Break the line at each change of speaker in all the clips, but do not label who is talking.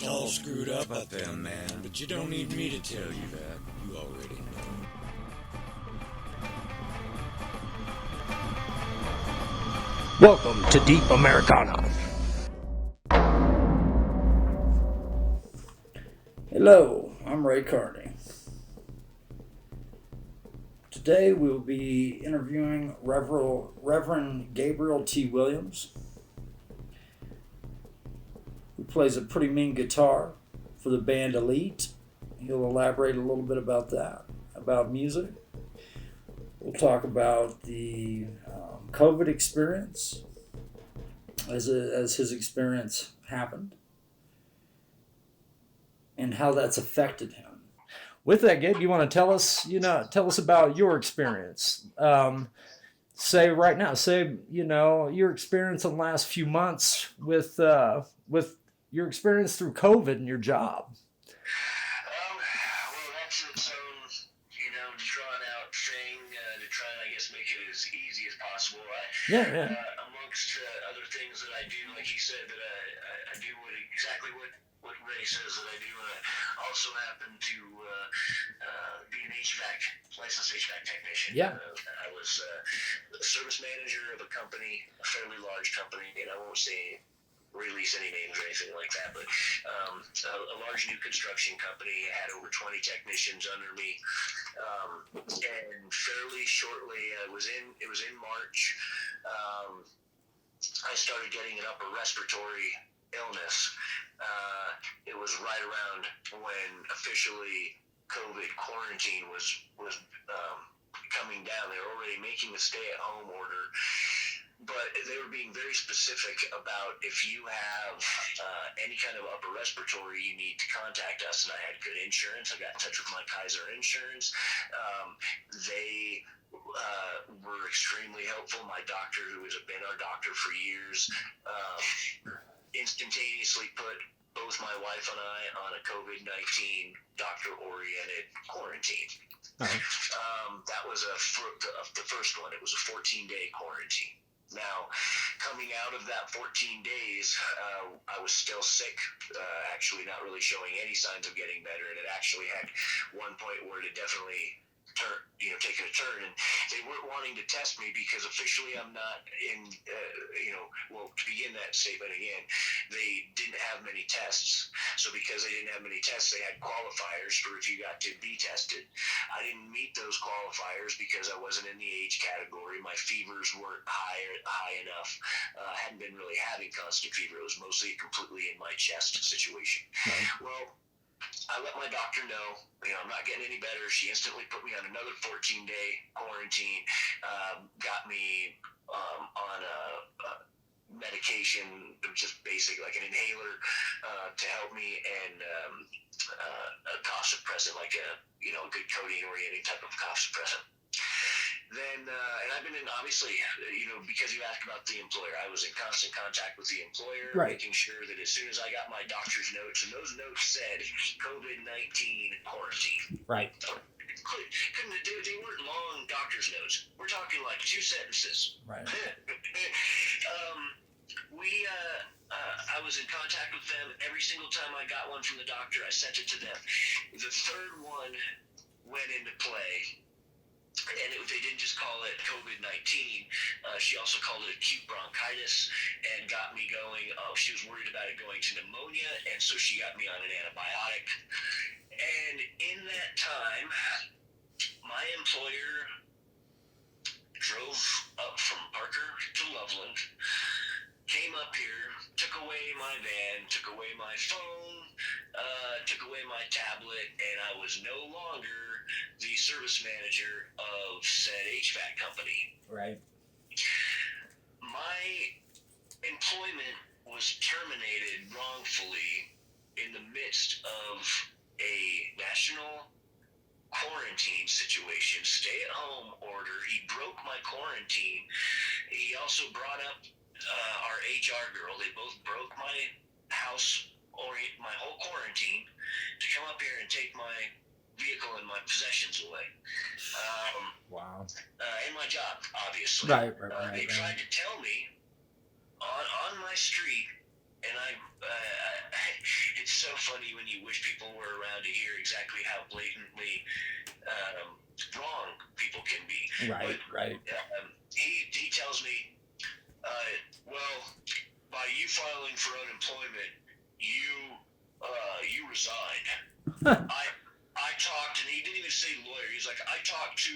It's all screwed up out there, man, but you don't need me to tell you that. You already know.
Welcome to Deep Americana.
Hello, I'm Ray Carney. Today we'll be interviewing Reverend Gabriel T. Williams, who plays a pretty mean guitar for the band Elite. He'll elaborate a little bit about that, about music. We'll talk about the COVID experience as his experience happened and how that's affected him. With that, Gabe, you want to tell us about your experience? Say your experience in the last few months with your experience through COVID and your job.
Well, that's its own, drawn out thing to try and, I guess, make it as easy as possible. Amongst other things that I do, like you said, that I do exactly what Ray says that I do. I also happen to be an licensed HVAC technician.
Yeah.
I was the service manager of a company, a fairly large company, and I won't release any names or anything like that, but a large new construction company had over 20 technicians under me, and fairly shortly, it was in March, I started getting an upper respiratory illness. It was right around when officially COVID quarantine was coming down. They were already making a stay-at-home order, but they were being very specific about if you have any kind of upper respiratory, you need to contact us. And I had good insurance. I got in touch with my Kaiser insurance. They were extremely helpful. My doctor, who has been our doctor for years, instantaneously put both my wife and I on a COVID-19 doctor-oriented quarantine. Uh-huh. That was the first one. It was a 14-day quarantine. Now, coming out of that 14 days, I was still sick, actually not really showing any signs of getting better, and it actually had one point where it definitely taking a turn, and they weren't wanting to test me because officially I'm not in, to begin that statement again, they didn't have many tests. So because they didn't have many tests, they had qualifiers for if you got to be tested. I didn't meet those qualifiers because I wasn't in the age category. My fevers weren't high enough. I hadn't been really having constant fever. It was mostly completely in my chest situation. Right. Well, I let my doctor know, I'm not getting any better. She instantly put me on another 14-day quarantine, got me on a medication, just basic, like an inhaler to help me, and a cough suppressant, like a good codeine-oriented type of cough suppressant. Then, and I've been in, obviously, because you asked about the employer, I was in constant contact with the employer, right, making sure that as soon as I got my doctor's notes, and those notes said COVID-19 quarantine. Right. They weren't long doctor's notes. We're talking like 2 sentences. Right. I was in contact with them every single time I got one from the doctor. I sent it to them. The third one went into play. And they didn't just call it COVID-19. She also called it acute bronchitis and got me going. She was worried about it going to pneumonia, and so she got me on an antibiotic. And in that time, my employer drove up from Parker to Loveland, came up here, took away my van, took away my phone, took away my tablet, and I was no longer the service manager of said HVAC company. Right. My employment was terminated wrongfully in the midst of a national quarantine situation, stay-at-home order. He broke my quarantine. He also brought up our HR girl. They both broke my my whole quarantine to come up here and take my vehicle and my possessions away. Wow. And my job, obviously. Right. They tried to tell me on my street, and it's so funny when you wish people were around to hear exactly how blatantly wrong people can be.
Right,
but,
right.
He tells me, well, by you filing for unemployment, you resigned. I talked, and he didn't even say lawyer. He's like, I talked to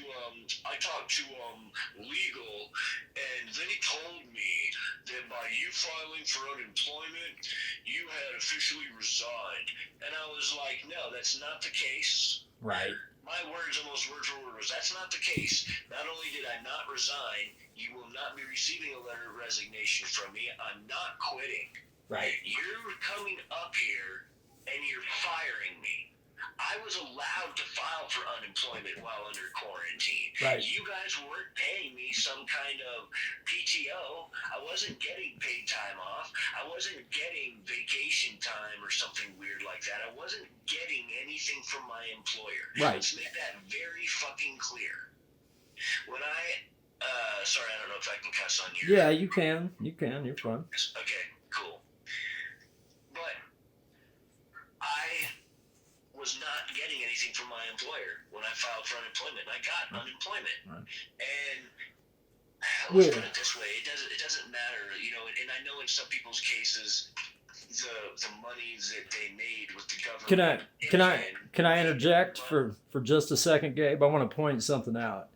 legal, and then he told me that by you filing for unemployment, you had officially resigned. And I was like, no, that's not the case.
Right.
My words, almost word for word, was that's not the case. Not only did I not resign, you will not be receiving a letter of resignation from me. I'm not quitting.
Right.
You're coming up here and you're firing me. I was allowed to file for unemployment while under quarantine.
Right.
You guys weren't paying me some kind of PTO. I wasn't getting paid time off. I wasn't getting vacation time or something weird like that. I wasn't getting anything from my employer.
Right.
Let's make that very fucking clear. When sorry, I don't know if I can cuss on here.
Yeah, you can. You're fine.
Okay, cool. But I was not getting anything from my employer when I filed for unemployment. I got unemployment. Right. And let's put it this way, it doesn't matter, and I know in some people's cases the money that they made with the government.
Can I interject for just a second, Gabe? I want to point something out.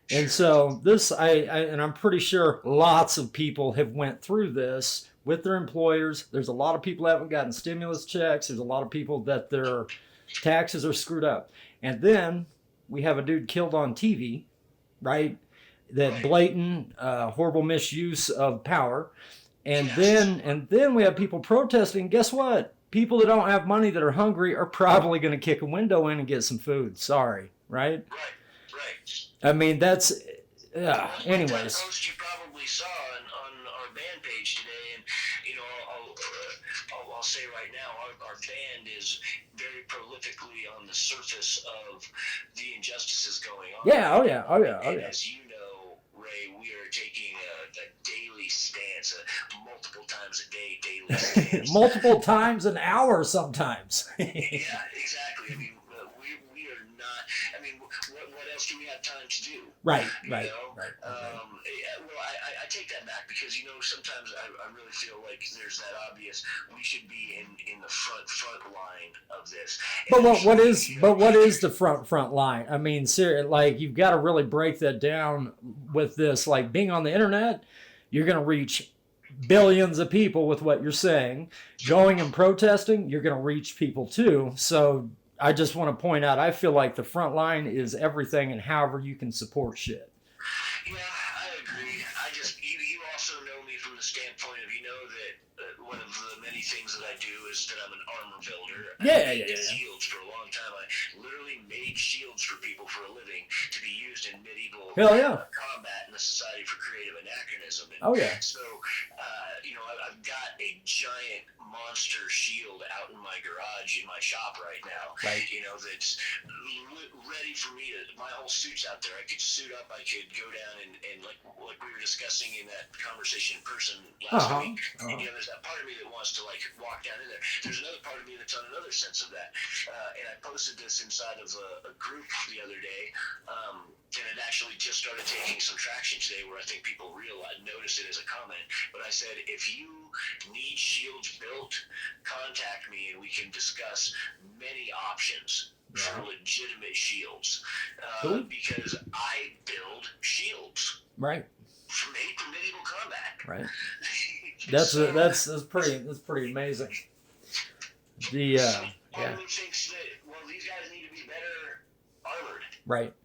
Sure. And so this and I'm pretty sure lots of people have went through this with their employers. There's a lot of people that haven't gotten stimulus checks. There's a lot of people that their taxes are screwed up. And then we have a dude killed on TV, right? That blatant, horrible misuse of power. And then we have people protesting. Guess what? People that don't have money that are hungry are probably going to kick a window in and get some food. Sorry, right?
Right.
I mean, that's, anyways.
That post you probably saw on our band page today, and I'll say right now, our band is very prolifically on the surface of the injustices going on.
Yeah, oh yeah.
And as you know, Ray, we are taking a daily stance, multiple times a day, daily stance.
Multiple times an hour sometimes.
Yeah, exactly. I mean, we are not, I mean, what else do we have time to do?
Right.
Well, I take that back because, sometimes I really feel like there's that obvious, we should be in the front line of this.
But what is the front line? I mean, like, you've got to really break that down with this. Like, being on the internet, you're going to reach billions of people with what you're saying. Going and protesting, you're going to reach people too. So I just want to point out, I feel like the front line is everything, and however you can support shit.
Yeah, I agree. You also know me from the standpoint of, that one of the many things that I do is that I'm an armor builder.
Yeah.
Shields for a long time. I literally made shields for people for a living to be used in medieval combat in the Society for Creative Anachronism. And so, I've got a giant monster shield out in my garage in my shop right now.
Right.
That's ready for me to. My whole suit's out there. I could suit up. I could go down and like we were discussing in that conversation in person last week. There's that part of me that wants to like walk down in there. There's another part of me that's on another sense of that. And I posted this inside of a group the other day. And it actually just started taking some traction today where I think people noticed it as a comment. But I said, if you need shields built, contact me and we can discuss many options for legitimate shields. Because I build shields.
Right.
From medieval combat.
Right. That's pretty amazing.
Part of me thinks that, these guys need to be better armored.
Right.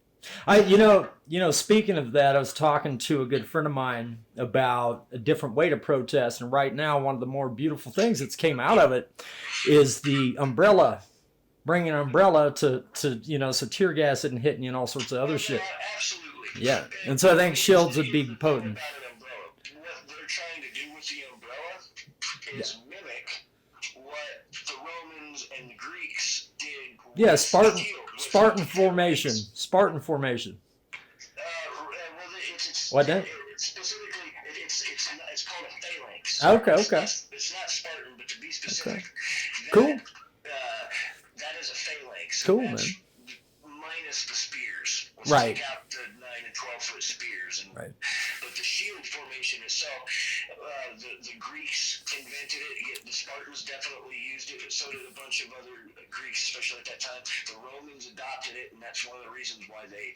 Speaking of that, I was talking to a good friend of mine about a different way to protest, and right now one of the more beautiful things that's came out of it is the umbrella, bringing an umbrella to so tear gas isn't hitting you and all sorts of other shit.
Absolutely.
Yeah, and so I think shields would be potent.
What they're trying to do with the umbrella is mimic what the Romans and the Greeks did.
Yeah, Spartan formation. What then?
Specifically, it's called a phalanx.
Okay.
It's not Spartan, but to be specific.
Okay. Cool.
that is a phalanx.
Cool,
and that's
man.
Minus the spears. Let's
Right.
take out the 9 and 12-foot spears.
Right.
But the shield formation itself, the Greeks invented it. The Spartans definitely used it. So did a bunch of other Greeks, especially at that time. The Romans adopted it, and that's one of the reasons why they,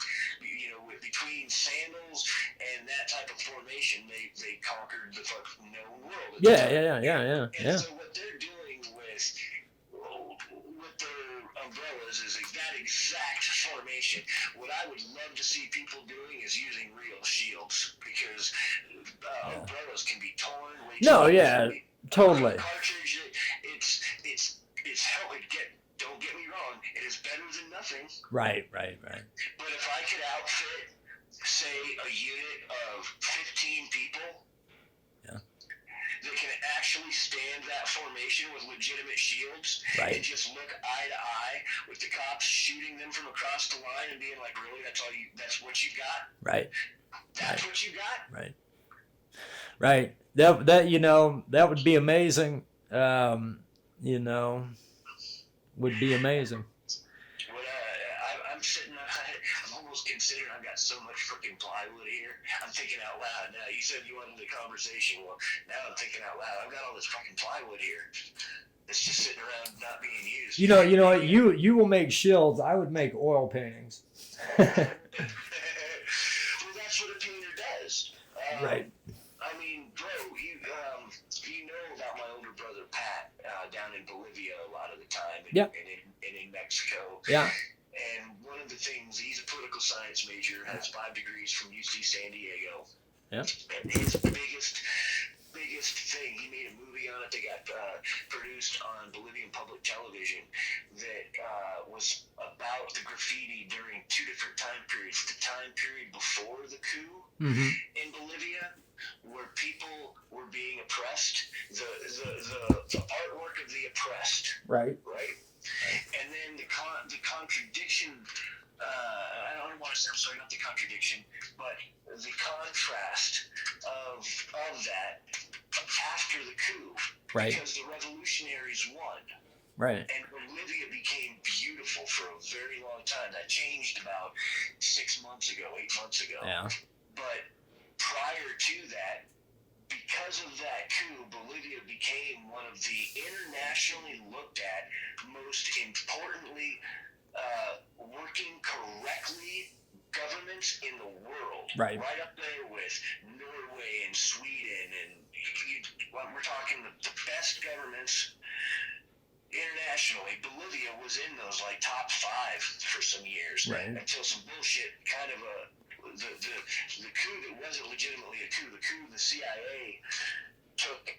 between sandals and that type of formation, they conquered the known world.
Yeah.
So what they're doing with their umbrellas is that exact formation. What I would love to see people doing is using real shields, because umbrellas can be torn.
Totally.
Cartridge, it's hell. Don't get me wrong, it is better than nothing.
Right.
But if I could outfit, say, a unit of 15 people, that can actually stand that formation with legitimate shields,
Right.
and just look eye to eye with the cops shooting them from across the line and being like, really, that's what you got?
Right.
That's what you got?
Right. That would be amazing. Would be amazing.
I'm sitting, I'm almost considering I've got so much freaking plywood here. I'm thinking out loud now. You said you wanted a conversation. Well, now I'm thinking out loud. I've got all this fucking plywood here. It's just sitting around not being used.
You know what? You will make shields. I would make oil paintings.
Well, that's what a painter does.
Right.
I mean, bro, you know about my older brother Pat down in Bolivia a lot of the time, and in Mexico.
Yeah.
And one of the things, he's a political science major, has 5 degrees from UC San Diego.
Yeah.
And his biggest thing, he made a movie on it that got produced on Bolivian public television that was about the graffiti during 2 different time periods. The time period before the coup in Bolivia, where people were being oppressed, the artwork of the oppressed. Right. And then the contradiction, I don't want to say, I'm sorry, not the contradiction, but the contrast of that after the coup.
Right.
Because the revolutionaries won.
Right.
And Bolivia became beautiful for a very long time. That changed about 8 months ago.
Yeah.
But prior to that, because of that coup, Bolivia became one of the internationally looked at, most importantly, working correctly governments in the world.
Right.
Right up there with Norway and Sweden, and we're talking the best governments internationally. Bolivia was in those top 5 for some years, until some bullshit kind of the coup that wasn't legitimately a coup. The coup the CIA took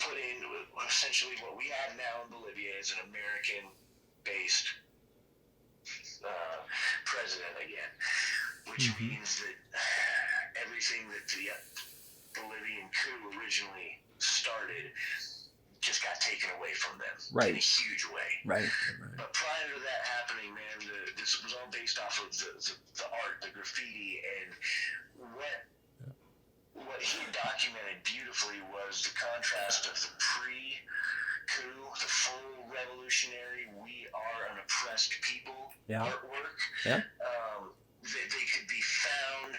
put in essentially what we have now in Bolivia is an American-based president again, which means that everything that the Bolivian coup originally started just got taken away from them in a huge way. Right. But prior to that happening, man, this was all based off of the art, the graffiti, and what he documented beautifully was the contrast of the pre-coup, the full revolutionary, we are an oppressed people artwork. Yeah. They could be found,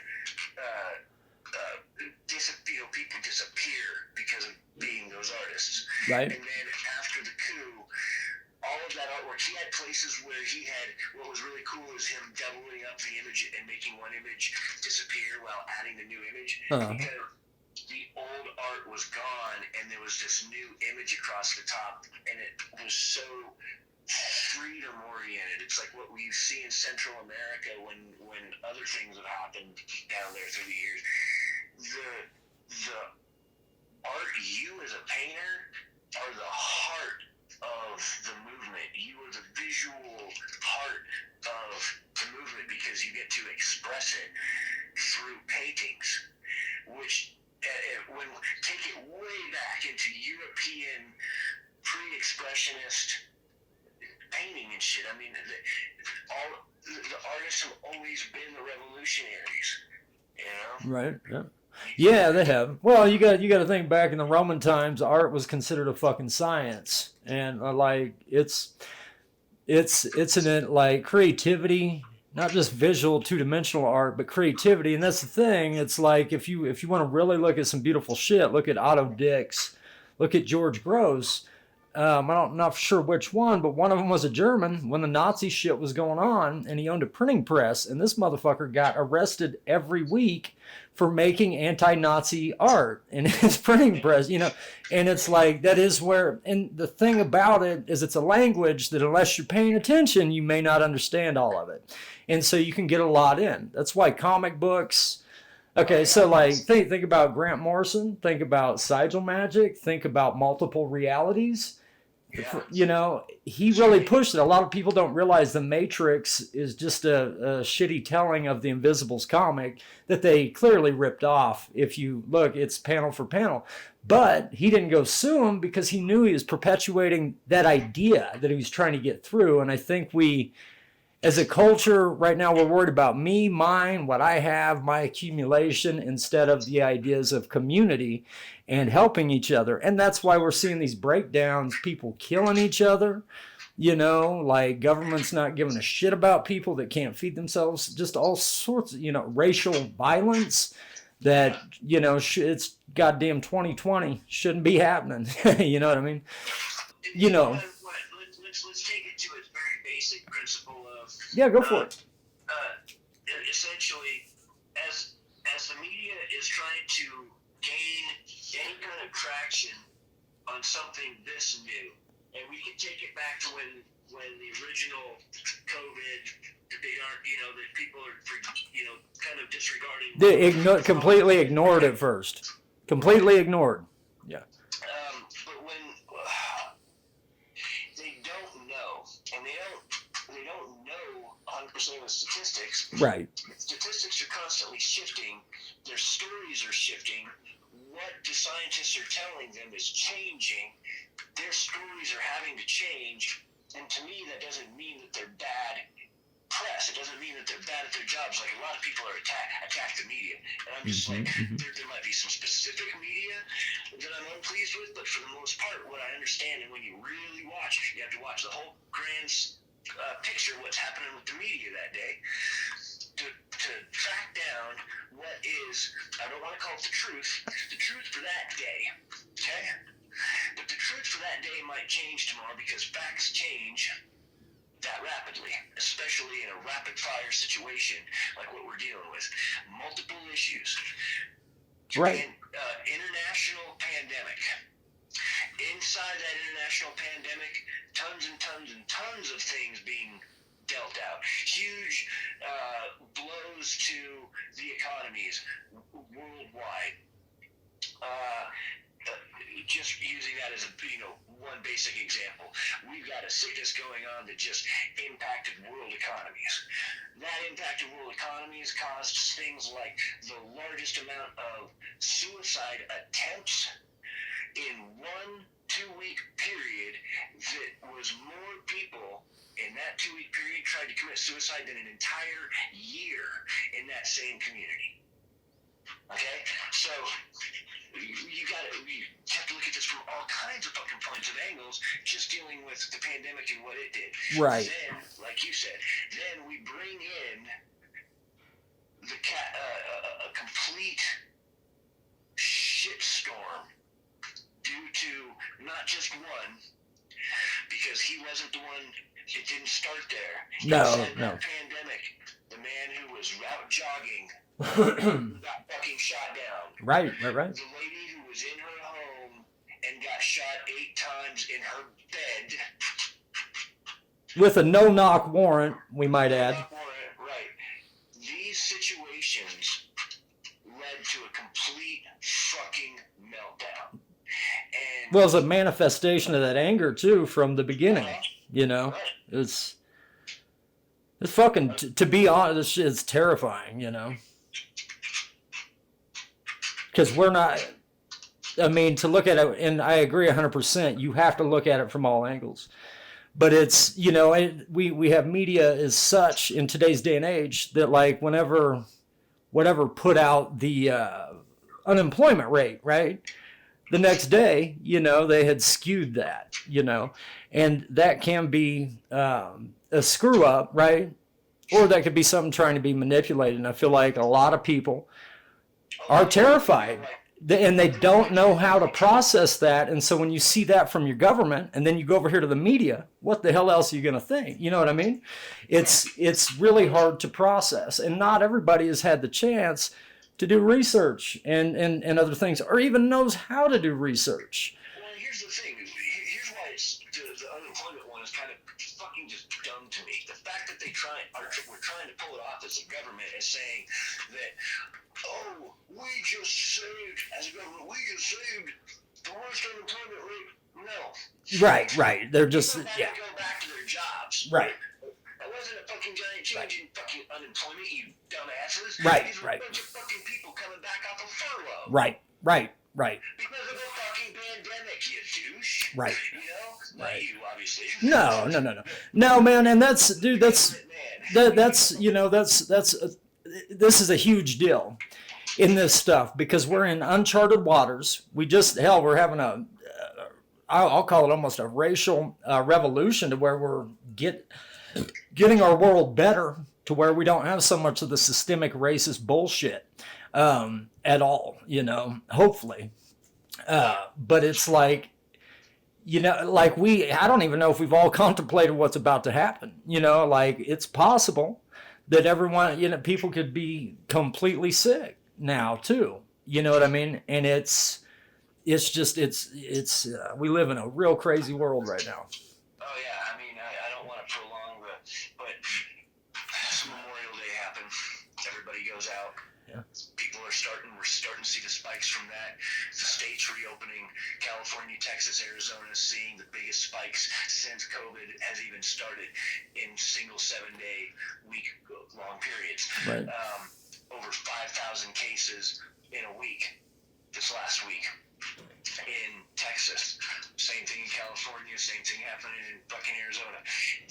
people disappear because of being those artists. Right. And then after the coup, all of that artwork, he had places where he had, what was really cool is him doubling up the image and making one image disappear while adding the new image. Because the old art was gone and there was this new image across the top, and it was so freedom oriented. It's like what we see in Central America when other things have happened down there through the years. The art, you as a painter are the heart of the movement. You are the visual heart of the movement because you get to express it through paintings, which when take it way back into European pre-expressionist painting and shit. I mean, the artists have always been the revolutionaries, you know?
Right. Yeah. Yeah, they have. Well, you got to think back in the Roman times, art was considered a fucking science, and like it's an like creativity, not just visual two-dimensional art, but creativity. And that's the thing. It's like if you want to really look at some beautiful shit, look at Otto Dix, look at George Grosz. I'm not sure which one, but one of them was a German when the Nazi shit was going on, and he owned a printing press, and this motherfucker got arrested every week for making anti-Nazi art in his printing press, you know. And it's like, that is where, and the thing about it is it's a language that unless you're paying attention, you may not understand all of it. And so you can get a lot in. That's why comic books. Okay, so like think about Grant Morrison, think about sigil magic, think about multiple realities. Yeah. You know, he really pushed it. A lot of people don't realize the Matrix is just a shitty telling of the Invisibles comic that they clearly ripped off. If you look, it's panel for panel. But he didn't go sue him because he knew he was perpetuating that idea that he was trying to get through. And I think we, as a culture right now, we're worried about me, mine, what I have, my accumulation, instead of the ideas of community and helping each other. And that's why we're seeing these breakdowns, people killing each other, you know, like government's not giving a shit about people that can't feed themselves, just all sorts of, you know, racial violence that, you know, it's goddamn 2020, shouldn't be happening. You know what I mean? You know.
Let's take it to its very basic principle of...
Yeah, go for it.
Essentially, as the media is trying to gain any kind of traction on something this new, and we can take it back to when the original COVID, the big art, you know, that people are, you know, kind of disregarding.
They completely ignored it first. Completely ignored. Yeah.
But when they don't know, and they don't know 100% of the statistics.
Right.
Statistics are constantly shifting. Their stories are shifting. What the scientists are telling them is changing. Their stories are having to change. And to me, that doesn't mean that they're bad press. It doesn't mean that they're bad at their jobs. Like a lot of people are attack the media. And I'm just like, there might be some specific media that I'm unpleased with, but for the most part, what I understand, and when you really watch, you have to watch the whole grand picture of what's happening with the media that day. To track down what is, I don't want to call it the truth for that day, okay? But the truth for that day might change tomorrow because facts change that rapidly, especially in a rapid-fire situation like what we're dealing with. Multiple issues.
Right.
International pandemic. Inside that international pandemic, tons and tons and tons of things being dealt out. Huge blows to the economies worldwide. Just using that as a, you know, one basic example. We've got a sickness going on that just impacted world economies. That impacted world economies caused things like the largest amount of suicide attempts in 1-2 week period. That was more people in that 2 week period tried to commit suicide than an entire year in that same community. Okay? So you have to look at this from all kinds of fucking points of angles, just dealing with the pandemic and what it did.
Right.
Then, like you said, then we bring in a complete shitstorm due to not just one, because he wasn't the one. It didn't start there.
No.
Pandemic. The man who was out jogging got fucking shot down.
Right.
The lady who was in her home and got shot 8 times in her bed.
With a no-knock warrant, we might add.
Right. These situations led to a complete fucking meltdown. And
Well, it's a manifestation of that anger, too, from the beginning. You know?
Right.
It's fucking, to be honest, it's terrifying, you know? Because we're not, I mean, to look at it, and I agree 100%, you have to look at it from all angles. But it's, you know, we have media as such in today's day and age that, like, whatever put out the unemployment rate, right? The next day, they had skewed that, and that can be a screw up, right? Or that could be something trying to be manipulated. And I feel like a lot of people are terrified and they don't know how to process that. And so when you see that from your government and then you go over here to the media, what the hell else are you going to think? You know what I mean? It's really hard to process, and not everybody has had the chance to do research and other things, or even knows how to do research.
Well, here's the thing. Here's why the unemployment one is kind of fucking just dumb to me. The fact that we're trying to pull it off as a government as saying that, oh, we just saved, as a government, we just saved the worst unemployment rate. No.
Right. They're just,
yeah. Go back to their jobs.
Right.
That wasn't a fucking giant change in fucking unemployment, you dumbasses.
Right.
These were a bunch of fucking people coming back off of furlough.
Right.
Because of a fucking pandemic, you douche.
Right.
Not you, obviously.
No, man, and that's this is a huge deal in this stuff, because we're in uncharted waters. We're having I'll call it almost a racial revolution, to where we're getting our world better, to where we don't have so much of the systemic racist bullshit at all, hopefully. But it's like, I don't even know if we've all contemplated what's about to happen. It's possible that everyone, people could be completely sick now too. You know what I mean? And it's we live in a real crazy world right now.
Oh yeah, I mean, I don't want to prolong but Memorial Day happened. Everybody goes out.
Yeah.
We're starting to see the spikes from that. The states reopening. California, Texas, Arizona seeing the biggest spikes since COVID has even started in single 7-day, week-long periods.
Right.
Over 5,000 cases in a week this last week. In Texas, same thing in California, same thing happening in fucking Arizona.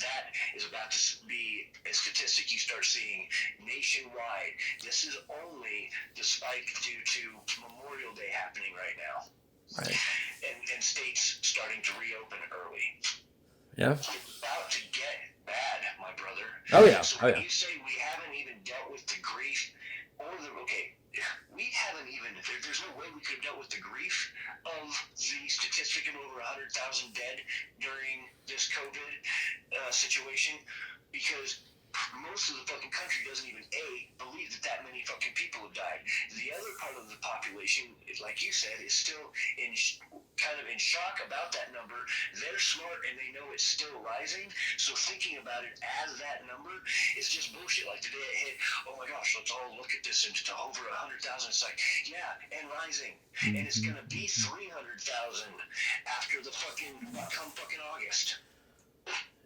That is about to be a statistic you start seeing nationwide. This is only the spike due to Memorial Day happening right now.
Right.
And states starting to reopen early.
Yeah.
It's about to get bad, my brother.
Oh yeah.
So when you say we haven't even dealt with the grief we haven't even, there's no way we could have dealt with the grief of the statistic of over 100,000 dead during this COVID situation, because most of the fucking country doesn't even believe that many fucking people have died. The other part of the population, like you said, is still kind of in shock about that number. They're smart and they know it's still rising, so thinking about it as that number is just bullshit. Like today it hit, oh my gosh, let's all look at this, and to over 100,000. It's like, yeah, and rising, and it's gonna be 300,000 after the come fucking August.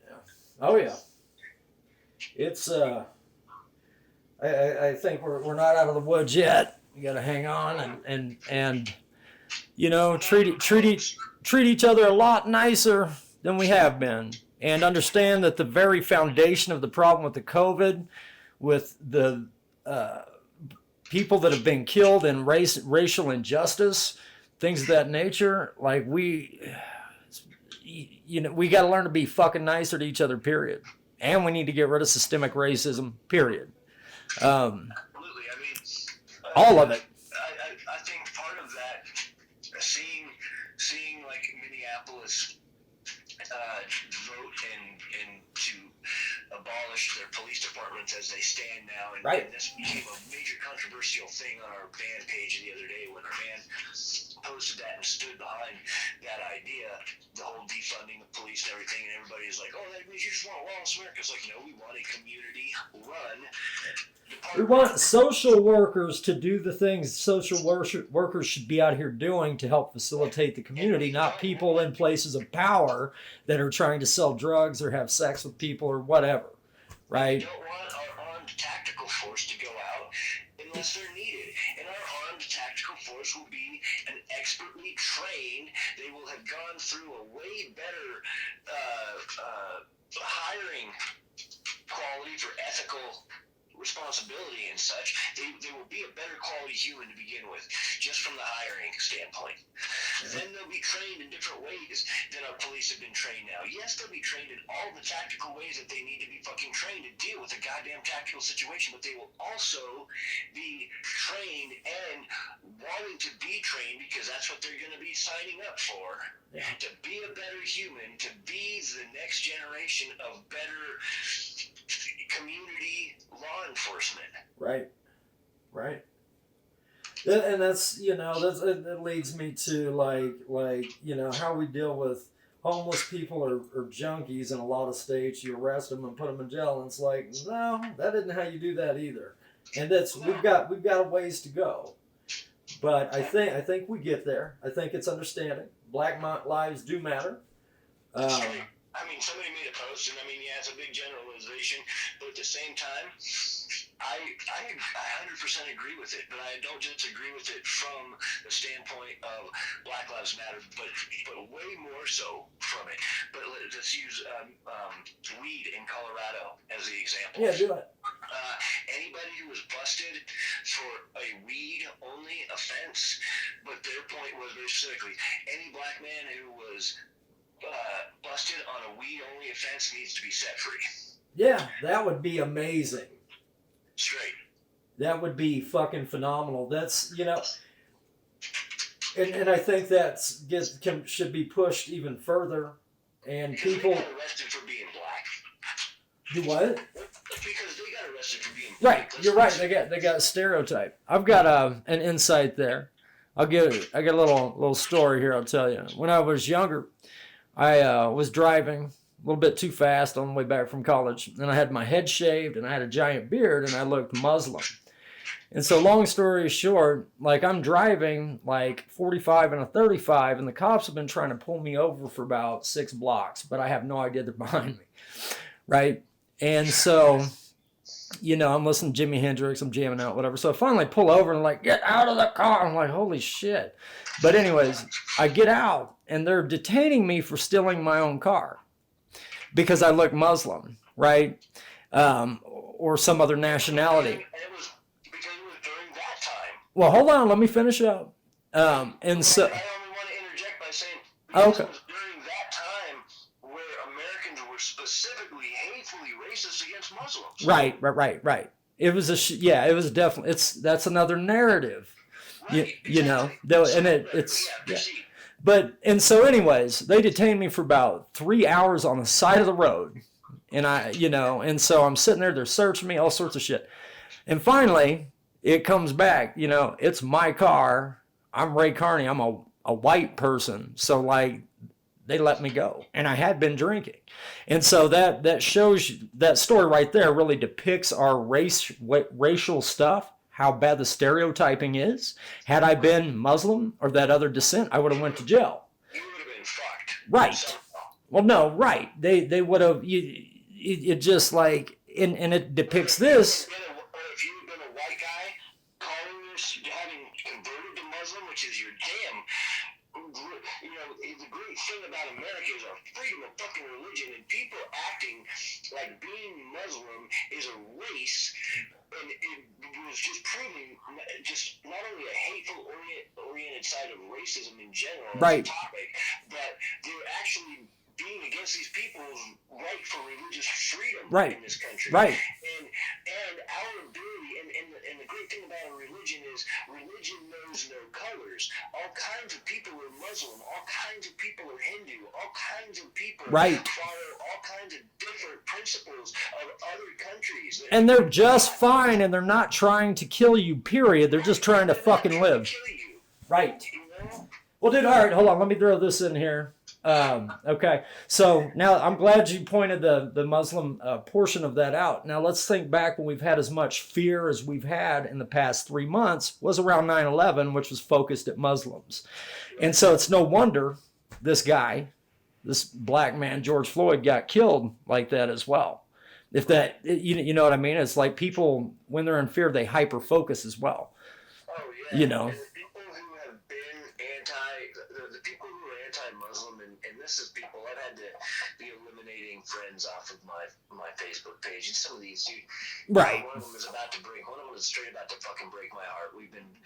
Yeah. Oh yeah. It's I think we're not out of the woods yet. We got to hang on and treat each other a lot nicer than we have been, and understand that the very foundation of the problem with the COVID, with the people that have been killed in racial injustice, things of that nature, like we got to learn to be fucking nicer to each other, period. And we need to get rid of systemic racism, period.
Absolutely. I mean,
all of it.
I think part of that, seeing like Minneapolis vote and to abolish their police departments as they stand now, and this became a major controversial thing on our band page the other day when our band posted that and stood behind that idea, the whole defunding the police and everything, and everybody's like, oh, that means you just want lawless America. It's like, no, we want a community-run department.
We want social workers to do the things social workers should be out here doing to help facilitate the community, not people in places of power that are trying to sell drugs or have sex with people or whatever, right?
We don't want our armed tactical force to go out unless they're needed. And our armed tactical force will be an expertly trained. They will have gone through a way better hiring quality for ethical responsibility and such, they will be a better quality human to begin with, just from the hiring standpoint. Then they'll be trained in different ways than our police have been trained now. Yes, they'll be trained in all the tactical ways that they need to be fucking trained to deal with a goddamn tactical situation, but they will also be trained and wanting to be trained, because that's what they're going to be signing up for, to be a better human, to be the next generation of better community law enforcement.
Right. And that's, that leads me to like how we deal with homeless people or junkies in a lot of states. You arrest them and put them in jail, and it's like, no, that isn't how you do that either. And we've got a ways to go. But I think we get there. I think it's understanding. Black lives do matter.
Somebody made a post, and it's a big generalization, but at the same time, I 100% agree with it, but I don't just agree with it from the standpoint of Black Lives Matter, but way more so from it. But let's use weed in Colorado as the example.
Yeah, do it.
Anybody who was busted for a weed-only offense, but their point was very specifically, any black man who was busted on a weed-only offense needs to be set free.
Yeah, that would be amazing.
Straight.
That would be fucking phenomenal. That's, and I think that should be pushed even further. And people
they got arrested for being black.
Do what?
Because they got arrested for being black.
Right, you're right. They got a stereotype. I've got an insight there. I got a little story here. I'll tell you. When I was younger, I was driving a little bit too fast on the way back from college, and I had my head shaved, and I had a giant beard, and I looked Muslim. And so long story short, like I'm driving like 45 and a 35, and the cops have been trying to pull me over for about 6 blocks, but I have no idea they're behind me, right? And so, I'm listening to Jimi Hendrix, I'm jamming out, whatever. So I finally pull over and like, get out of the car. I'm like, holy shit. But anyways, I get out, and they're detaining me for stealing my own car because I look Muslim, right? Or some other nationality.
And it was because it was during that time.
Well, hold on, let me finish up. And so,
I only want to interject by saying
okay.
It was during that time where Americans were specifically hatefully racist against Muslims.
Right. It was it was definitely, that's another narrative,
Right,
it's. But, and so anyways, they detained me for about 3 hours on the side of the road. And and so I'm sitting there, they're searching me, all sorts of shit. And finally, it comes back, it's my car. I'm Ray Carney. I'm a white person. So like, they let me go. And I had been drinking. And so that shows you, that story right there really depicts our racial stuff. How bad the stereotyping is. Had I been Muslim or that other descent, I would have went to jail.
You would have been fucked.
Right.
Somehow.
Well, no, right. They would have. It just like, and it depicts this.
Or if you had been a white guy, having converted to Muslim, which is your damn. The great thing about America is our freedom of fucking religion, and people acting like being Muslim is a race. And it was just proving just not only a hateful oriented side of racism in general
Right.
as a topic, but they're actually being against these people's right for religious freedom
Right.
in this country.
Right.
And our ability, and the great thing about a religion is religion knows no colors. All kinds of people are Muslim. All kinds of people are Hindu. All kinds of people
Right.
follow all kinds of different principles of other countries.
And they're just fine, and they're not trying to kill you, period. They're just trying to fucking live.
Kill you,
Right.
you know?
Well, dude, all right, hold on. Let me throw this in here. Okay, so now I'm glad you pointed the Muslim portion of that out. Now let's think back when we've had as much fear as we've had in the past 3 months was around 9/11, which was focused at Muslims. And so it's no wonder this guy, this black man, George Floyd, got killed like that as well. If that, you know what I mean? It's like people, when they're in fear, they hyper-focus as well.
Oh, yeah.
You know.
And the people who have been the people who are anti-Muslim, and this is people, I've had to be eliminating friends off of my Facebook page, and some of these, dude,
Right.
one of them is straight about to fucking break my heart. We've been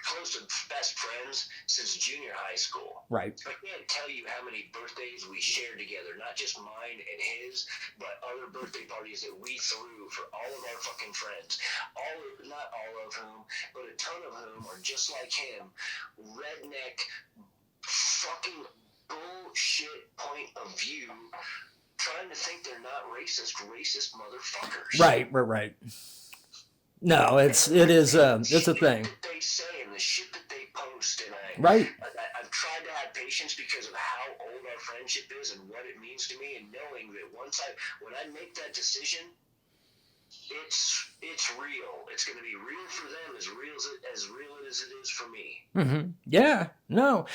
close to best friends since junior high school.
Right.
I can't tell you how many birthdays we shared together, not just mine and his, but other birthday parties that we threw for all of our fucking friends. Not all of whom, but a ton of whom are just like him, redneck, fucking bullshit point of view, trying to think they're not racist motherfuckers.
Right. No, it's a thing.
That they say and the shit that they post, and I've tried to have patience because of how old our friendship is and what it means to me, and knowing that when I make that decision, it's real. It's going to be real for them, as real as it is for me.
Mm-hmm. Yeah, no,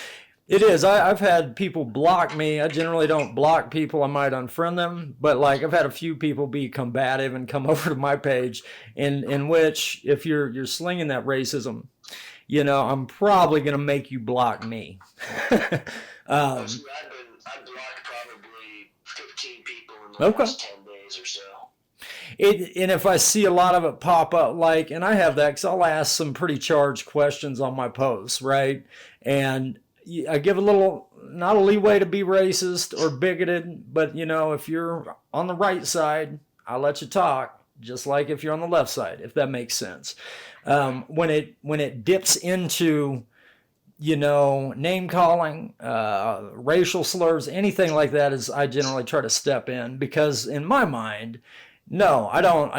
it is. I've had people block me. I generally don't block people. I might unfriend them, but like I've had a few people be combative and come over to my page, in which if you're slinging that racism, you know, I'm probably going to make you block me.
I've blocked probably 15 people in the last 10 days or so.
And if I see a lot of it pop up, like, and I have that because I'll ask some pretty charged questions on my posts, right? And I give a little, not a leeway to be racist or bigoted, but, you know, if you're on the right side, I'll let you talk, just like if you're on the left side, if that makes sense. When it dips into, you know, name calling, racial slurs, anything like that, is I generally try to step in, because in my mind, no, I don't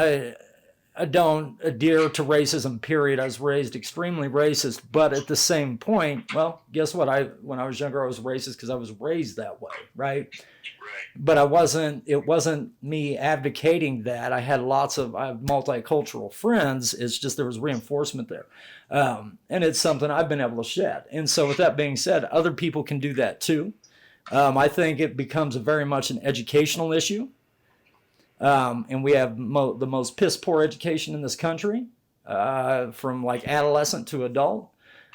adhere to racism, period. I was raised extremely racist, but at the same point, well, guess what? When I was younger, I was racist because I was raised that way, right? But it wasn't me advocating that. I have multicultural friends. It's just there was reinforcement there. And it's something I've been able to shed. And so with that being said, other people can do that too. I think it becomes very much an educational issue. And we have the most piss poor education in this country, from like adolescent to adult,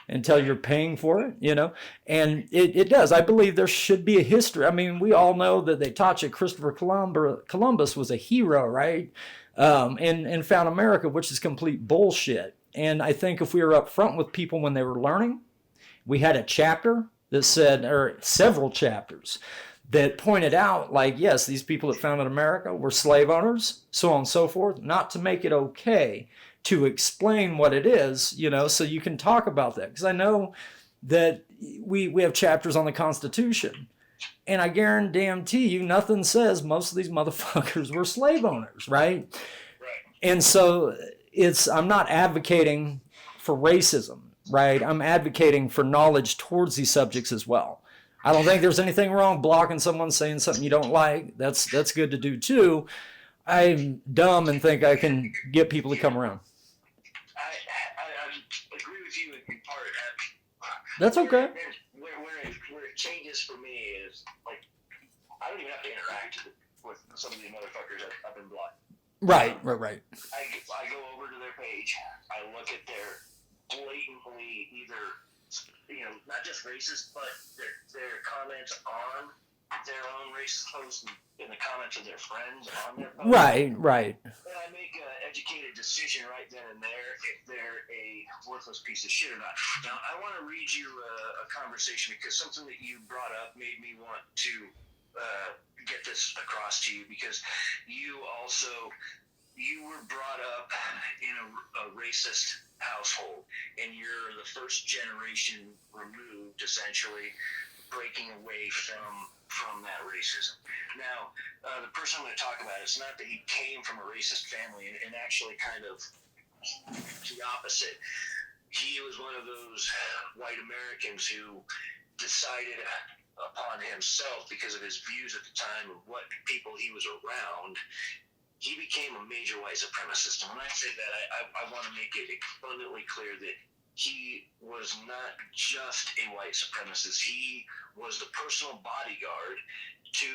until you're paying for it, you know. And it does. I believe there should be a history. I mean, we all know that they taught you Christopher Columbus was a hero, right? And found America, which is complete bullshit. And I think if we were upfront with people when they were learning, we had a chapter that said, or several chapters, that pointed out, like, yes, these people that founded America were slave owners, so on and so forth, not to make it okay, to explain what it is, you know, so you can talk about that. Because I know that we have chapters on the Constitution, and I guarantee you nothing says most of these motherfuckers were slave owners, right? And so I'm not advocating for racism, right? I'm advocating for knowledge towards these subjects as well. I don't think there's anything wrong blocking someone saying something you don't like. That's good to do too. I'm dumb and think I can get people to come around.
I agree with you in part.
That's okay.
Where it changes for me is, like, I don't even have to interact with some of the motherfuckers I've been blocking.
Right.
I go over to their page. I look at their blatantly either, you know, not just racist, but their comments on their own racist posts and the comments of their friends on their posts.
Right.
And I make an educated decision right then and there if they're a worthless piece of shit or not. Now, I want to read you a conversation, because something that you brought up made me want to get this across to you, because you were brought up in a racist household, and you're the first generation removed, essentially, breaking away from that racism. Now, the person I'm going to talk about, it's not that he came from a racist family, and actually kind of the opposite. He was one of those white Americans who decided upon himself, because of his views at the time of what people he was around, he became a major white supremacist. And when I say that, I want to make it abundantly clear that he was not just a white supremacist. He was the personal bodyguard to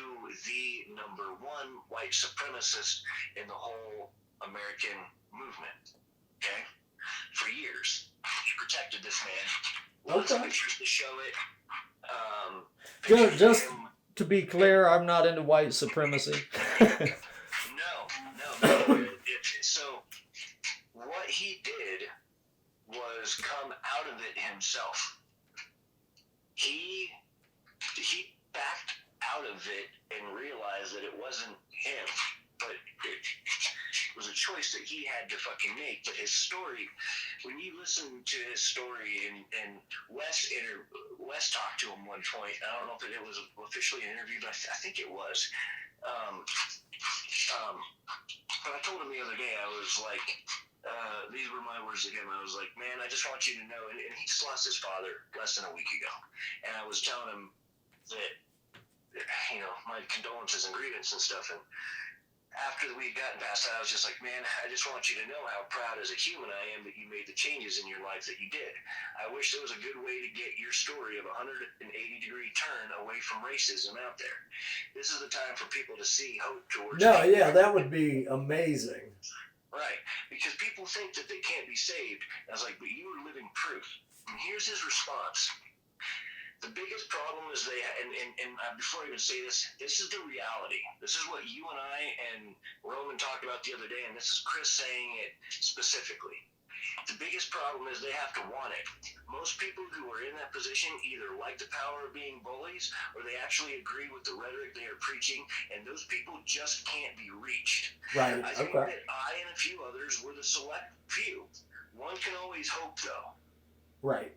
the number one white supremacist in the whole American movement. Okay? For years. He protected this man. Lots of pictures to show it.
Just to be clear, I'm not into white supremacy.
No, he did was come out of it himself. He backed out of it and realized that it wasn't him, but it was a choice that he had to fucking make. But his story, when you listen to his story, and Wes talked to him one point. I don't know if it was officially an interview, but I think it was. But I told him the other day, I was like, these were my words to him. I was like, man, I just want you to know, and he just lost his father less than a week ago. And I was telling him that, you know, my condolences and grievance and stuff. And after we had gotten past that, I was just like, man, I just want you to know how proud as a human I am that you made the changes in your life that you did. I wish there was a good way to get your story of a 180-degree turn away from racism out there. This is the time for people to see hope towards
No, yeah, that would be amazing.
Right, because people think that they can't be saved. And I was like, but you are living proof. And here's his response. The biggest problem is before I even say this, this is the reality. This is what you and I and Roman talked about the other day, and this is Chris saying it specifically. The biggest problem is they have to want it. Most people who are in that position either like the power of being bullies or they actually agree with the rhetoric they are preaching, and those people just can't be reached.
Right,
I think
okay.
that I and a few others were the select few. One can always hope, though.
Right.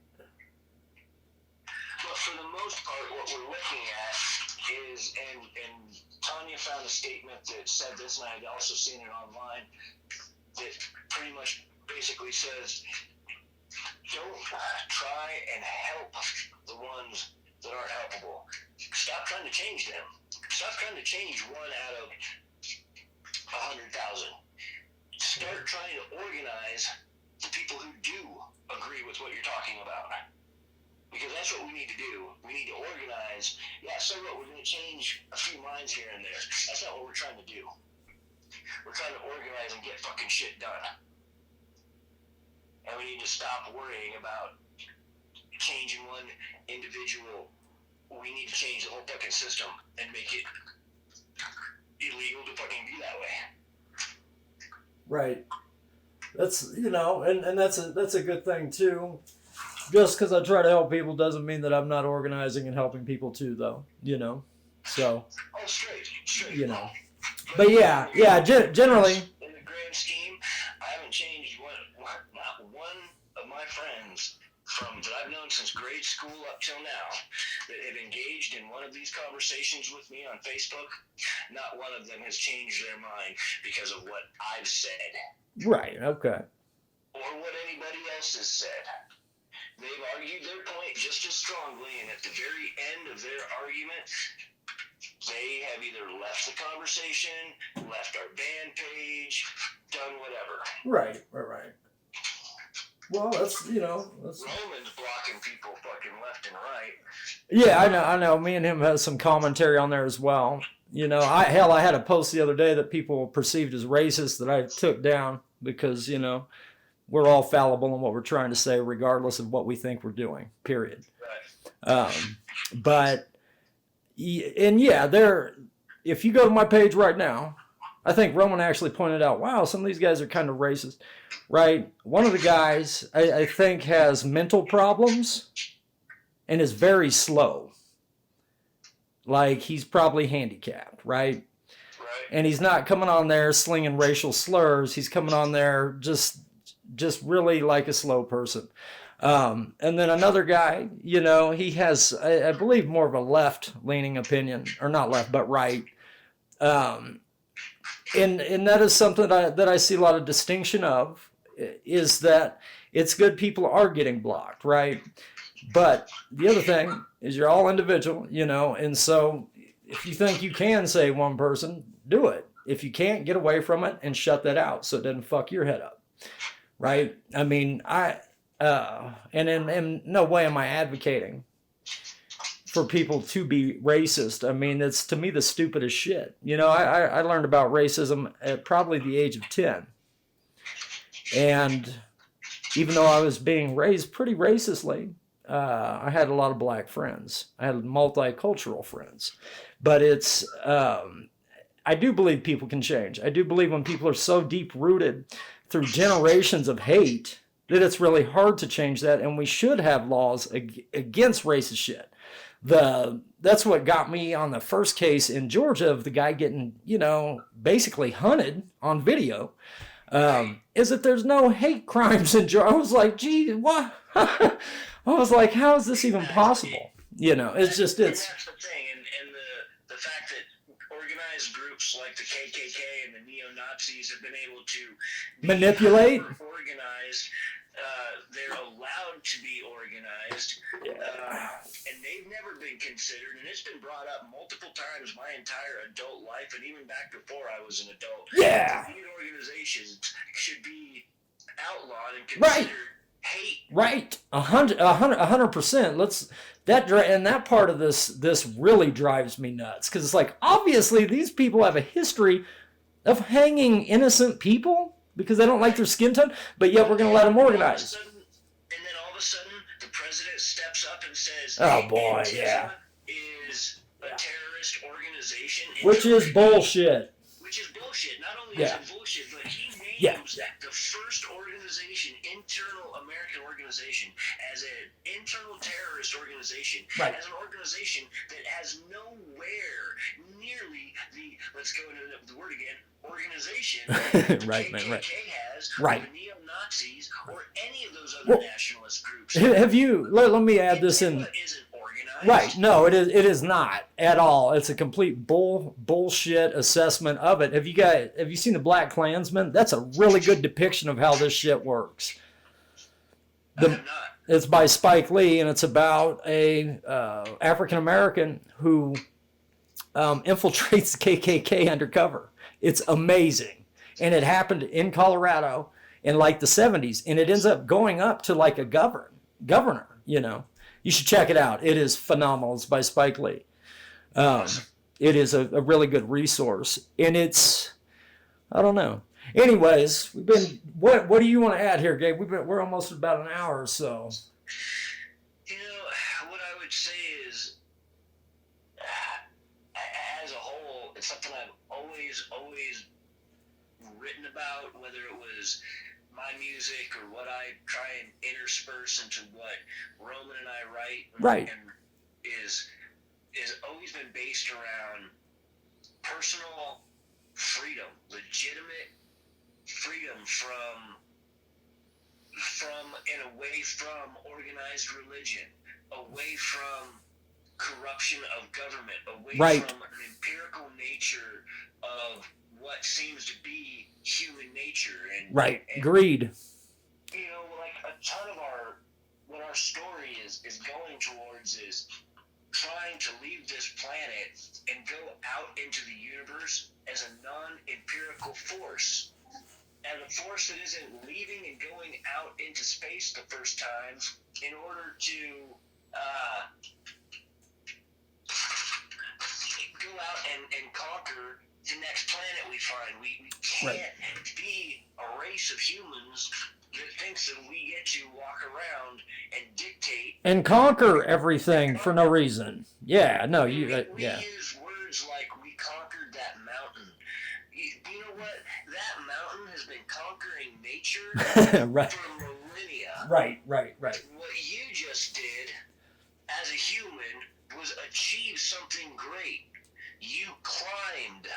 But for the most part, what we're looking at is, and Tanya found a statement that said this, and I had also seen it online, that pretty much basically says, don't try and help the ones that aren't helpable. Stop trying to change them. Stop trying to change one out of 100,000. Start trying to organize the people who do agree with what you're talking about. Because that's what we need to do. We need to organize. Yeah, so what? We're going to change a few minds here and there. That's not what we're trying to do. We're trying to organize and get fucking shit done. And we need to stop worrying about changing one individual. We need to change the whole fucking system and make it illegal to fucking be that way.
Right. That's, you know, and that's a good thing too. Just because I try to help people doesn't mean that I'm not organizing and helping people too, though. You know, so.
Oh, straight.
You know, but yeah, generally.
In the grand scheme, I haven't changed not one of my friends that I've known since grade school up till now that have engaged in one of these conversations with me on Facebook. Not one of them has changed their mind because of what I've said.
Right. Okay.
Or what anybody else has said. They've argued their point just as strongly, and at the very end of their argument, they have either left the conversation, left our band page, done whatever.
Right. Well, that's, you know.
Roman's blocking people fucking left and right.
Yeah, I know. Me and him has some commentary on there as well. You know, I had a post the other day that people perceived as racist that I took down because, you know, we're all fallible in what we're trying to say, regardless of what we think we're doing, period.
Right.
If you go to my page right now, I think Roman actually pointed out, wow, some of these guys are kind of racist, right? One of the guys, I think, has mental problems and is very slow. Like, he's probably handicapped, right? And he's not coming on there slinging racial slurs. He's coming on there just really like a slow person. And then another guy, you know, he has, I believe, more of a left-leaning opinion, or not left, but right. And that is something that I see a lot of distinction of, is that it's good people are getting blocked, right? But the other thing is you're all individual, you know, and so if you think you can say one person, do it. If you can't, get away from it and shut that out so it doesn't fuck your head up. Right? I mean, and in no way am I advocating for people to be racist. I mean, it's, to me, the stupidest shit. You know, I learned about racism at probably the age of 10. And even though I was being raised pretty racistly, I had a lot of black friends. I had multicultural friends. But I do believe people can change. I do believe when people are so deep-rooted
through generations of hate that it's really hard to change that, and we should have laws against racist shit. That's what got me on the first case in Georgia of the guy getting, basically hunted on video, is that there's no hate crimes in Georgia. I was like, gee, what? I was like, how is this even possible? It's just, it's...
And that's the thing, and the fact that organized groups like the KKK and the neo-Nazis have been able to
manipulate,
organized, they're allowed to be organized, and they've never been considered, and it's been brought up multiple times my entire adult life, and even back before I was an adult.
Yeah.
These organizations should be outlawed and considered hate.
Right. 100%. That part of this really drives me nuts, because it's like, obviously these people have a history of hanging innocent people because they don't like their skin tone, but yet we're going to let them organize.
And then all of a sudden, the president steps up and says,
"Oh boy,
Antifa is a terrorist organization,"
which is bullshit.
Which is bullshit. Not only is it bullshit, but he names the first organization, internal American organization, as an internal terrorist organization, as an organization that has nowhere nearly the, let's go into the word again, organization that the KKK has, or the neo-Nazis, or any of those other nationalist groups.
Have you, let me add this in.
Isn't organized.
Right, no, it is not at all. It's a complete bullshit assessment of it. Have you seen the Black Klansman? That's a really good depiction of how this shit works.
I have not.
It's by Spike Lee, and it's about a African American who infiltrates the KKK undercover. It's amazing, and it happened in Colorado in like the 70s, and it ends up going up to like a governor. You should check it out. It is phenomenal. It's by Spike Lee. It is a really good resource, and it's, I don't know. Anyways, we've been. What do you want to add here, Gabe? We're almost about an hour or so.
What I would say is, as a whole, it's something I've always written about, whether it was my music or what I try and intersperse into what Roman and I write, and is always been based around personal freedom, legitimate freedom from and away from organized religion, away from corruption of government, away from an empirical nature of what seems to be human nature, and
greed.
Like a ton of what our story is going towards is trying to leave this planet and go out into the universe as a non-empirical force, and a force that isn't leaving and going out into space the first time in order to go out and conquer the next planet we find. We can't be a race of humans that thinks that we get to walk around and dictate
and conquer everything for no reason. We use
words like we conquered that mountain. You know what? That mountain has been conquering nature for millennia.
Right.
What you just did as a human was achieve something great. You climbed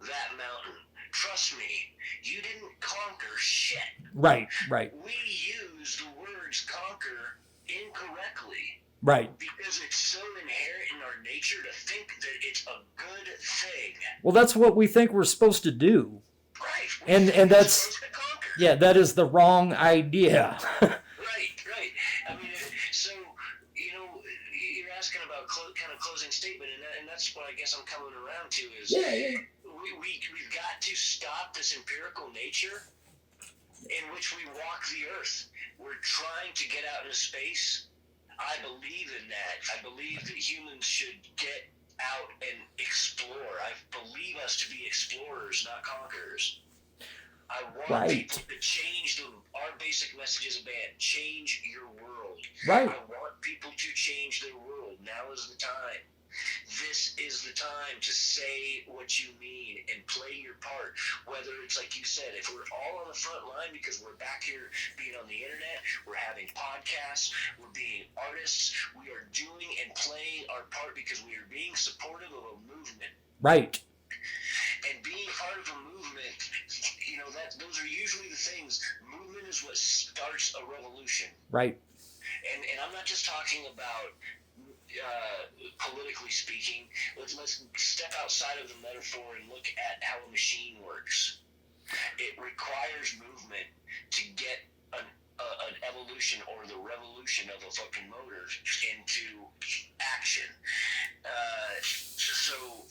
that mountain. Trust me, you didn't conquer shit.
Right.
We use the words conquer incorrectly.
Right.
Because it's so inherent in our nature to think that it's a good thing.
Well, that's what we think we're supposed to do.
Right.
And that's, that is the wrong idea.
Right. I mean, so, you're asking about kind of closing statement, and that's what I guess I'm coming around to is we've got to stop this empirical nature in which we walk the earth. We're trying to get out into space. I believe in that. I believe that humans should get out and explore. I believe us to be explorers, not conquerors. I want people to change our basic message as a band. Change your world.
Right.
I want people to change their world. Now is the time. This is the time to say what you mean and play your part. Whether it's like you said, if we're all on the front line because we're back here being on the internet, we're having podcasts, we're being artists, we are doing and playing our part because we are being supportive of a movement.
Right.
And being part of a movement, those are usually the things. Movement is what starts a revolution.
Right.
And I'm not just talking about politically speaking. Let's step outside of the metaphor and look at how a machine works. It requires movement to get an evolution or the revolution of a fucking motor into action. So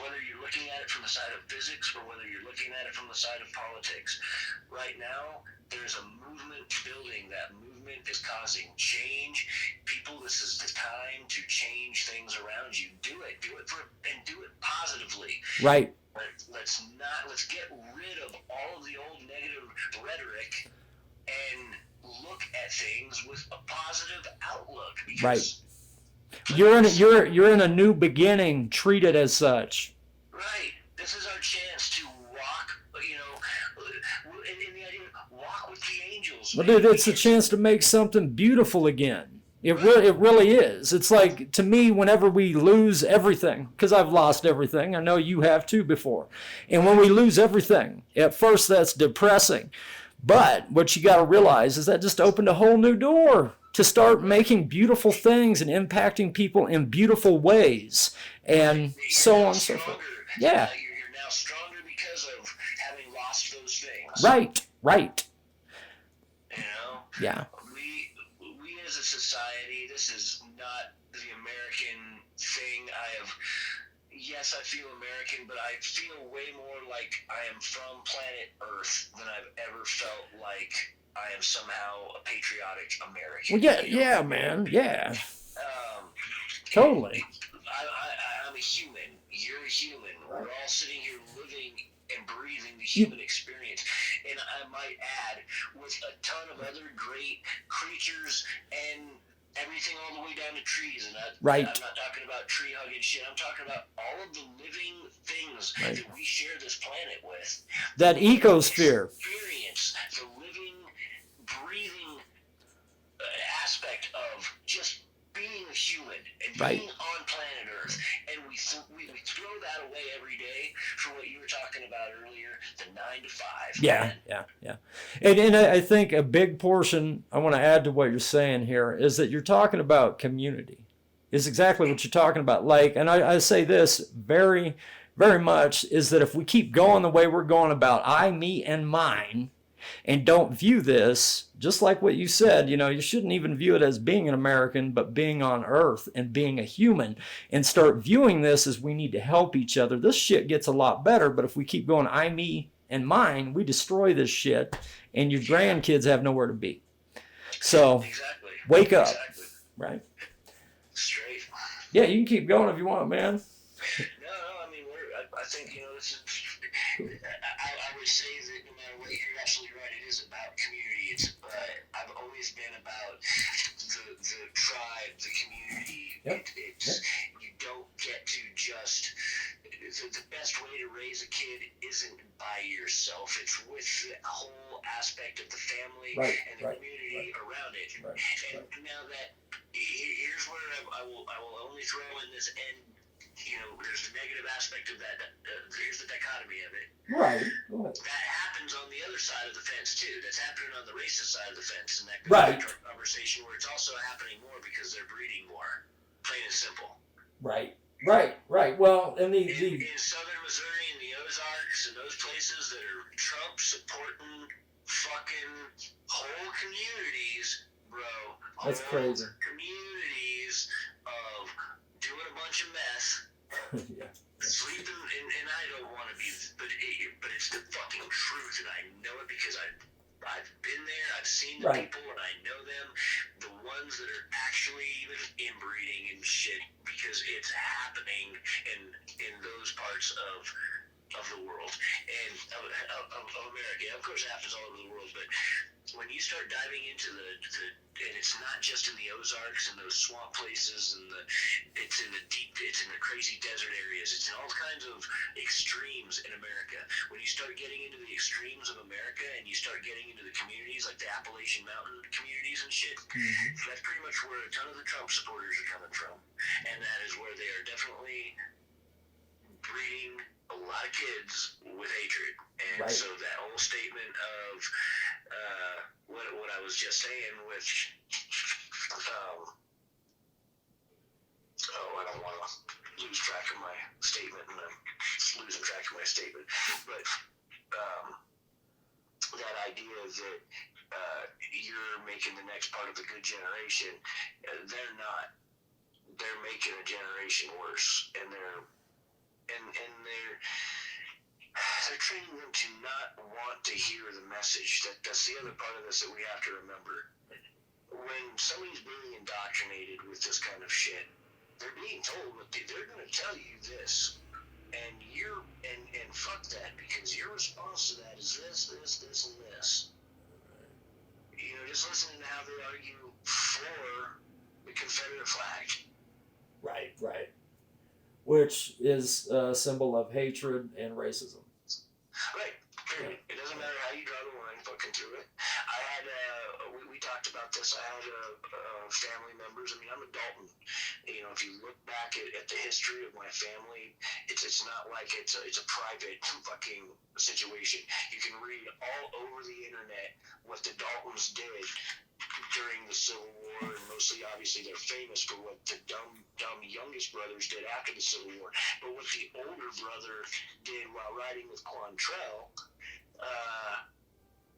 whether you're looking at it from the side of physics or whether you're looking at it from the side of politics, right now there's a movement building. That movement is causing change. People, this is the time to change things around you. Do it and do it positively.
Right.
Let's get rid of all of the old negative rhetoric and look at things with a positive outlook.
Right. You're in a new beginning. Treat it as such.
Right. This is our chance to walk. In the idea, walk with the angels.
But it's a chance to make something beautiful again. It really is. It's like, to me, whenever we lose everything, because I've lost everything, I know you have too before. And when we lose everything, at first that's depressing. But what you got to realize is that just opened a whole new door to start making beautiful things and impacting people in beautiful ways, and so on and so forth. Yeah.
You're now stronger because of having lost those things.
Right.
Yeah. We as a society, this is not the American thing. Yes, I feel American, but I feel way more like I am from planet Earth than I've ever felt like I am somehow a patriotic American.
Well, yeah, man, yeah. Totally.
I'm a human. You're a human. We're all sitting here living and breathing the human experience. And I might add, with a ton of other great creatures and everything all the way down to trees. And
right.
I'm not talking about tree hugging shit. I'm talking about all of the living things that we share this planet with.
That ecosphere.
Experience the living, breathing aspect of just being a human and being on planet Earth. And we throw that away every day for what you were talking about earlier, the 9 to 5.
Yeah. And I think a big portion, I want to add to what you're saying here, is that you're talking about community. Is exactly what you're talking about. Like, and I say this very, very much, is that if we keep going the way we're going about I, me, and mine, and don't view this, just like what you said, you shouldn't even view it as being an American, but being on Earth and being a human, and start viewing this as we need to help each other. This shit gets a lot better, but if we keep going I, me, and mine, we destroy this shit, and your grandkids have nowhere to be. So, wake up.
Exactly.
Right?
Straight.
Yeah, you can keep going if you want, man.
No, I mean, I think, this is, I would say that no matter what, you're absolutely right, it is about community. I've always been about the tribe, the community.
Yep.
You don't get to just, the best way to raise a kid isn't by yourself. It's with the whole aspect of the family and the community around it. And now that, here's where I will only throw in this end. There's the negative aspect of that. Here's the dichotomy of it.
Right.
That happens on the other side of the fence too. That's happening on the racist side of the fence, and that goes into our conversation where it's also happening more because they're breeding more. Plain and simple.
Right. Well, and in
southern Missouri and the Ozarks and those places that are Trump supporting fucking whole communities, bro.
That's crazy.
Communities of doing a bunch of meth. Sleeping, and I don't want to be, but it's the fucking truth, and I know it because I've been there, I've seen the people, and I know them, the ones that are actually even inbreeding and shit, because it's happening in those parts of of the world and of America. Of course, it happens all over the world, but when you start diving into the and it's not just in the Ozarks and those swamp places and it's in the crazy desert areas. It's in all kinds of extremes in America. When you start getting into the extremes of America and you start getting into the communities like the Appalachian Mountain communities and shit, that's pretty much where a ton of the Trump supporters are coming from, and that is where they are definitely breeding a lot of kids with hatred. And so that whole statement of what I was just saying with I don't want to lose track of my statement, and I'm losing track of my statement, but that idea that you're making the next part of the good generation, they're not. They're making a generation worse, and they're training them to not want to hear the message. That's the other part of this that we have to remember. When somebody's being indoctrinated with this kind of shit, they're being told that they're going to tell you this, and and fuck that, because your response to that is this, and this. You know, just listening to how they argue for the Confederate flag.
Right. Which is a symbol of hatred and racism.
Right. Period. It doesn't matter how you draw the line fucking through it. I had, we talked about this. I had family members. I mean, I'm a Dalton. You know, if you look back at the history of my family, it's not like it's a private fucking situation. You can read all over the internet what the Daltons did during the Civil War, and mostly, obviously, they're famous for what the dumb youngest brothers did after the Civil War. But what the older brother did while riding with Quantrell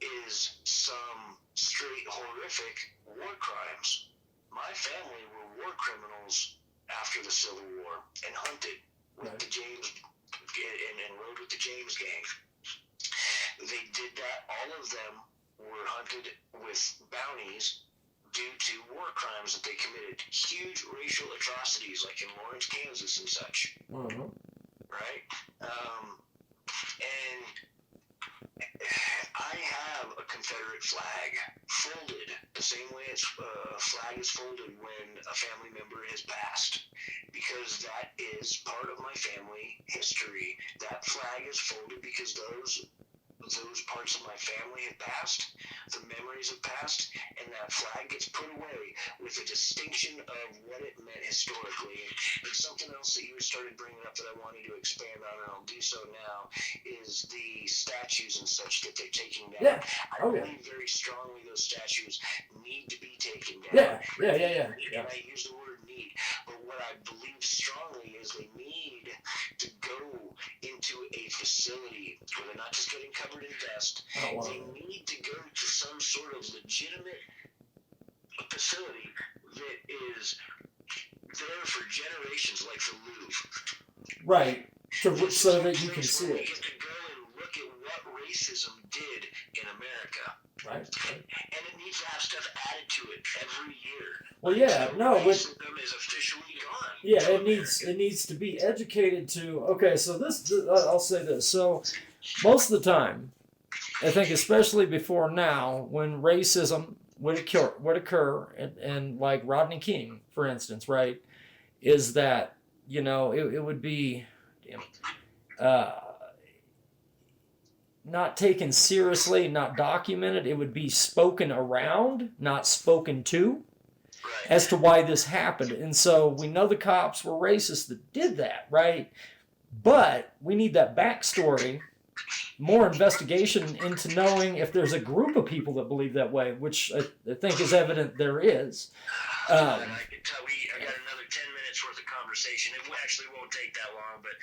is some straight horrific war crimes. My family were war criminals after the Civil War and hunted with the James and rode with the James gang. They did that. All of them were hunted with bounties due to war crimes that they committed. Huge racial atrocities, like in Lawrence, Kansas and such. Right? And I have a Confederate flag folded the same way a flag is folded when a family member has passed, because that is part of my family history. That flag is folded because those parts of my family have passed, the memories have passed, and that flag gets put away with a distinction of what it meant historically. And something else that you started bringing up that I wanted to expand on, and I'll do so now, is the statues and such that they're taking down. I believe very strongly those statues need to be taken down.
Yeah.
And I use the word need, but what I believe strongly is they need to go into a facility where they're not just getting covered in dust. They need to go to some sort of legitimate facility that is there for generations, like the Louvre.
Right. So that you can see it.
You get to go and look at what racism did in America.
Right.
And it needs to have stuff added to it every year.
Well, yeah, no,
racism is officially gone.
Yeah, it needs to be educated to. Okay, so this I'll say this. So most of the time, I think especially before now, when racism would occur, and like Rodney King, for instance, right, is that, you know, it would be not taken seriously, not documented. It would be spoken around, not spoken to, as to why this happened. And so we know the cops were racist that did that, right? But we need that backstory, more investigation into knowing if there's a group of people that believe that way, which I think is evident there is.
I can tell I got another 10 minutes worth of conversation. It actually won't take that long, but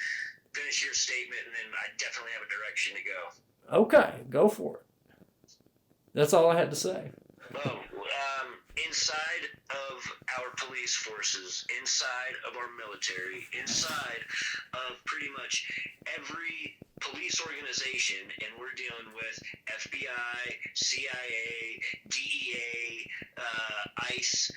finish your statement, and then I definitely have a direction to go.
Okay, go for it. That's all I had to say.
Inside of our police forces, inside of our military, inside of pretty much every police organization, and we're dealing with FBI, CIA, DEA, ICE,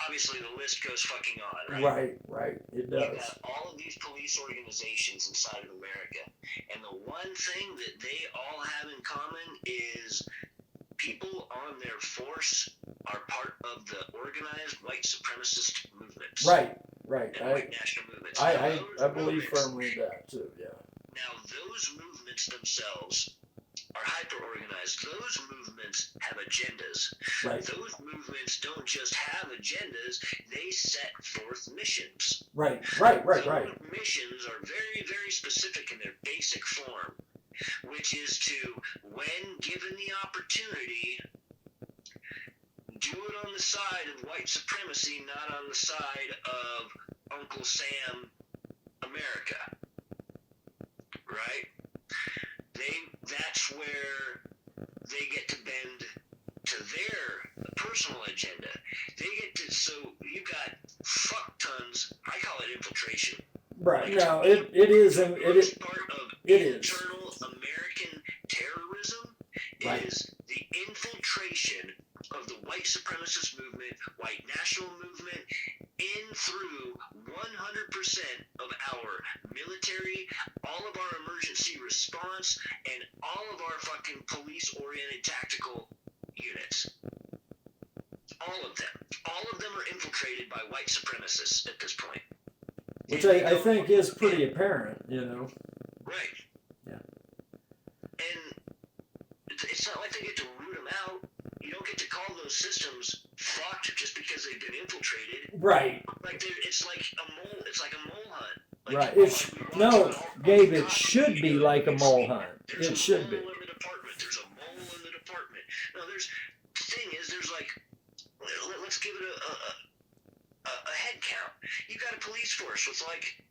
obviously the list goes fucking on, right?
Right. It
You've
does.
got all of these police organizations inside of America, and the one thing that they all have in common is people on their force are part of the organized white supremacist movements.
Right.
And white national movements.
I believe firmly in that too. Yeah.
Now, those movements themselves are hyper-organized. Those movements have agendas.
Right.
Those movements don't just have agendas, they set forth missions.
Right.
Those missions are very, very specific in their basic form, which is to, when given the opportunity, do it on the side of white supremacy, not on the side of Uncle Sam America. Right? That's where they get to bend to their personal agenda. They get to, so you got fuck tons, I call it infiltration.
Right.
Like,
No, it is
part of
it is.
internal American terrorism
Right.
is the infiltration of the white supremacist movement, white national movement, in through 100% of our military, all of our emergency response, and all of our fucking police-oriented tactical units. All of them. All of them are infiltrated by white supremacists at this point.
Which I think is pretty apparent, you know.
Right.
Yeah.
And it's not like they get to root them out. You don't get to call those systems fucked just because they've been infiltrated.
Right.
Like it's like a mole. It's like a mole hunt.
Right. Gabe, it should be like a mole hunt. It should be.
There's a mole in the department. There's a mole in the department. No, the thing is, there's like, let's give it a head count. You got a police force with like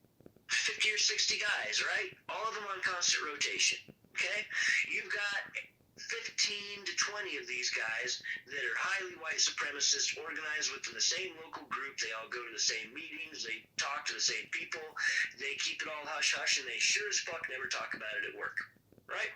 50 or 60 guys, right? All of them on constant rotation. Okay? You've got 15 to 20 of these guys that are highly white supremacists, organized within the same local group. They all go to the same meetings. They talk to the same people. They keep it all hush-hush, and they sure as fuck never talk about it at work. Right?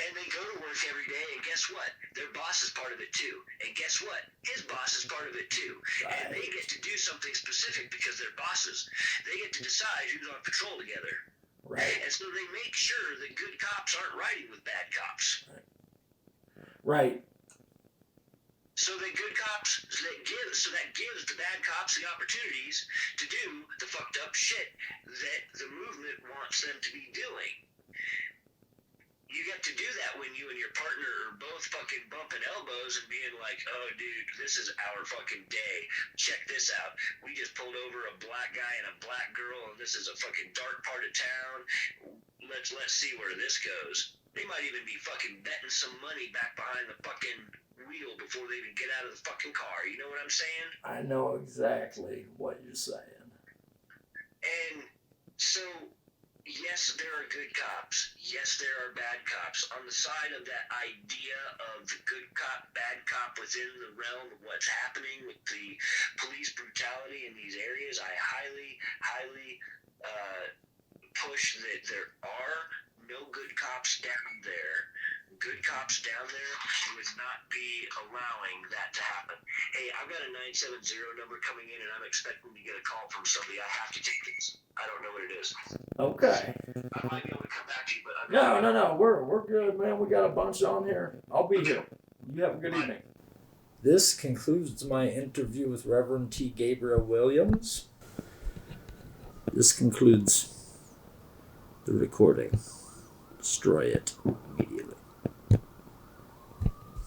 And they go to work every day, and guess what? Their boss is part of it too. And guess what? His boss is part of it too. Right. And they get to do something specific because they're bosses. They get to decide who's on patrol together.
Right.
And so they make sure that good cops aren't riding with bad cops.
Right.
So that good cops, that gives the bad cops the opportunities to do the fucked up shit that the movement wants them to be doing. You get to do that when you and your partner are both fucking bumping elbows and being like, oh, dude, this is our fucking day. Check this out. We just pulled over a black guy and a black girl, and this is a fucking dark part of town. Let's see where this goes. They might even be fucking betting some money back behind the fucking wheel before they even get out of the fucking car. You know what I'm saying?
I know exactly what you're saying.
And so, yes, there are good cops. Yes, there are bad cops. On the side of that idea of the good cop, bad cop within the realm of what's happening with the police brutality in these areas, I highly push that there are no good cops down there. Good cops down there would not be allowing that to happen. Hey, I've got a 970 number coming in, and I'm expecting to get a call from somebody. I have to take this. I don't know what it is.
Okay.
I might be able to come back to you, but
No. We're good, man. We got a bunch on here. I'll be here. You have a good evening. This concludes my interview with Reverend T. Gabriel Williams. This concludes the recording. Destroy it immediately.